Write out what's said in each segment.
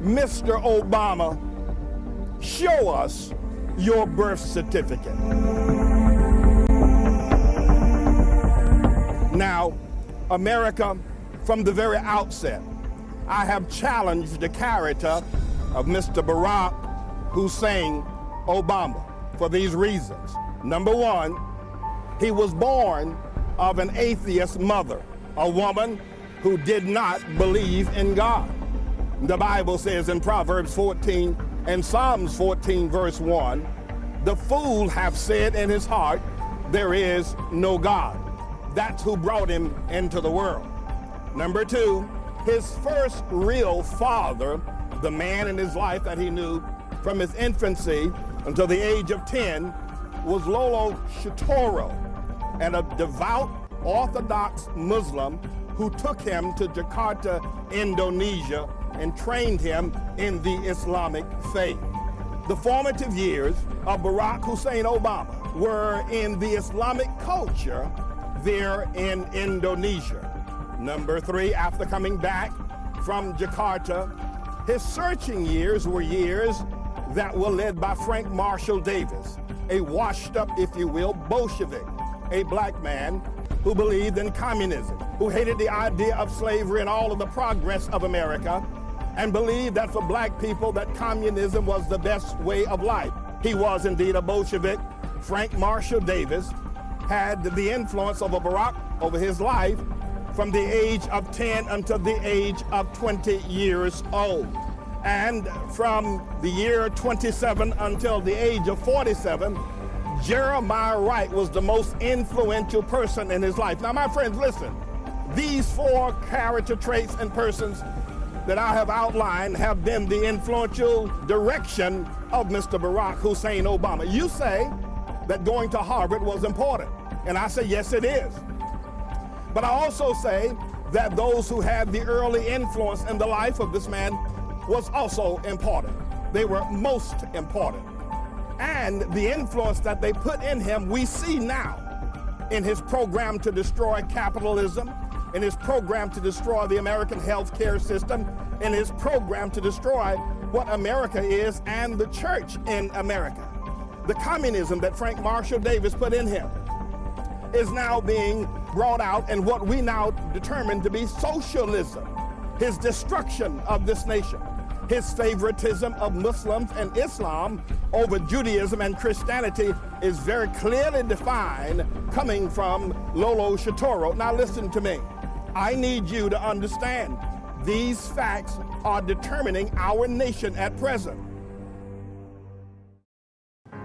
Mr. Obama, show us your birth certificate. Now, America, from the very outset, I have challenged the character of Mr. Barack Hussein Obama for these reasons. Number one, he was born of an atheist mother, a woman who did not believe in God. The Bible says in Proverbs 14 and Psalms 14 verse 1, the fool hath said in his heart, there is no God. That's who brought him into the world. Number two, his first real father, the man in his life that he knew from his infancy until the age of 10, was Lolo Soetoro, and a devout Orthodox Muslim who took him to Jakarta, Indonesia, and trained him in the Islamic faith. The formative years of Barack Hussein Obama were in the Islamic culture there in Indonesia. Number three, after coming back from Jakarta, his searching years were years that were led by Frank Marshall Davis, a washed up, if you will, Bolshevik, a black man who believed in communism, who hated the idea of slavery and all of the progress of America, and believed that for black people that communism was the best way of life. He was indeed a Bolshevik. Frank Marshall Davis had the influence of Barack over his life from the age of 10 until the age of 20 years old. And from the year 27 until the age of 47, Jeremiah Wright was the most influential person in his life. Now, my friends, listen. These four character traits and persons that I have outlined have been the influential direction of Mr. Barack Hussein Obama. You say that going to Harvard was important, and I say, yes, it is. But I also say that those who had the early influence in the life of this man was also important. They were most important. And the influence that they put in him, we see now in his program to destroy capitalism, in his program to destroy the American health care system, in his program to destroy what America is and the church in America. The communism that Frank Marshall Davis put in him is now being brought out in what we now determine to be socialism, his destruction of this nation, his favoritism of Muslims and Islam over Judaism and Christianity is very clearly defined coming from Lolo Soetoro. Now listen to me. I need you to understand these facts are determining our nation at present.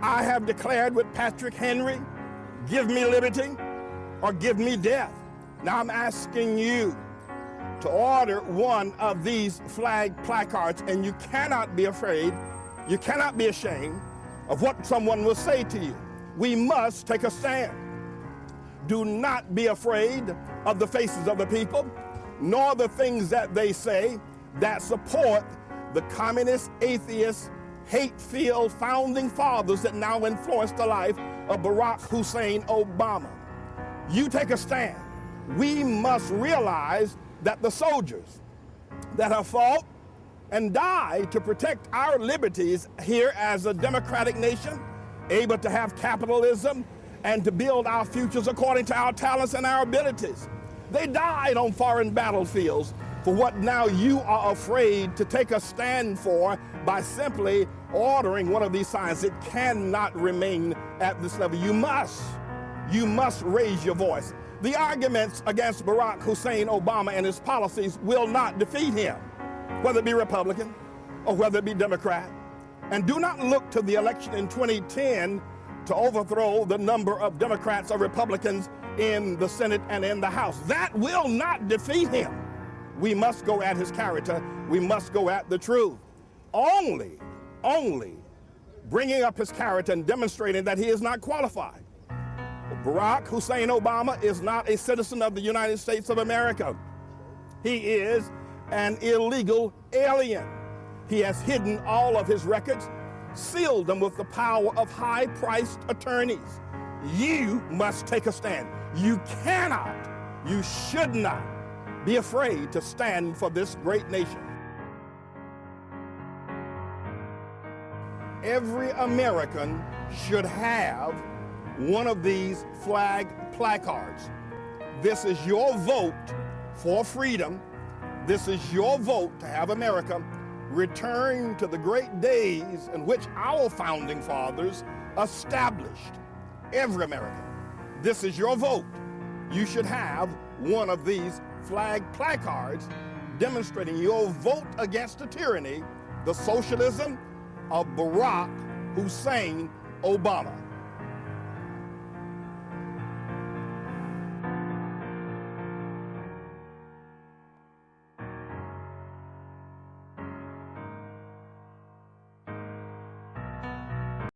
I have declared with Patrick Henry, give me liberty or give me death. Now I'm asking you to order one of these flag placards, and you cannot be afraid, you cannot be ashamed of what someone will say to you. We must take a stand. Do not be afraid of the faces of the people, nor the things that they say that support the communist, atheist, hate-filled founding fathers that now influence the life of Barack Hussein Obama. You take a stand. We must realize that the soldiers that have fought and died to protect our liberties here as a democratic nation, able to have capitalism and to build our futures according to our talents and our abilities. They died on foreign battlefields for what now you are afraid to take a stand for by simply ordering one of these signs. It cannot remain at this level. You must raise your voice. The arguments against Barack Hussein Obama and his policies will not defeat him, whether it be Republican or whether it be Democrat. And do not look to the election in 2010 to overthrow the number of Democrats or Republicans in the Senate and in the House. That will not defeat him. We must go at his character. We must go at the truth. Only bringing up his character and demonstrating that he is not qualified. Barack Hussein Obama is not a citizen of the United States of America. He is an illegal alien. He has hidden all of his records, sealed them with the power of high-priced attorneys. You must take a stand. You cannot, you should not be afraid to stand for this great nation. every American should have one of these flag placards. This is your vote for freedom. This is your vote to have America return to the great days in which our founding fathers established every American. This is your vote. You should have one of these flag placards demonstrating your vote against the tyranny, the socialism of Barack Hussein Obama.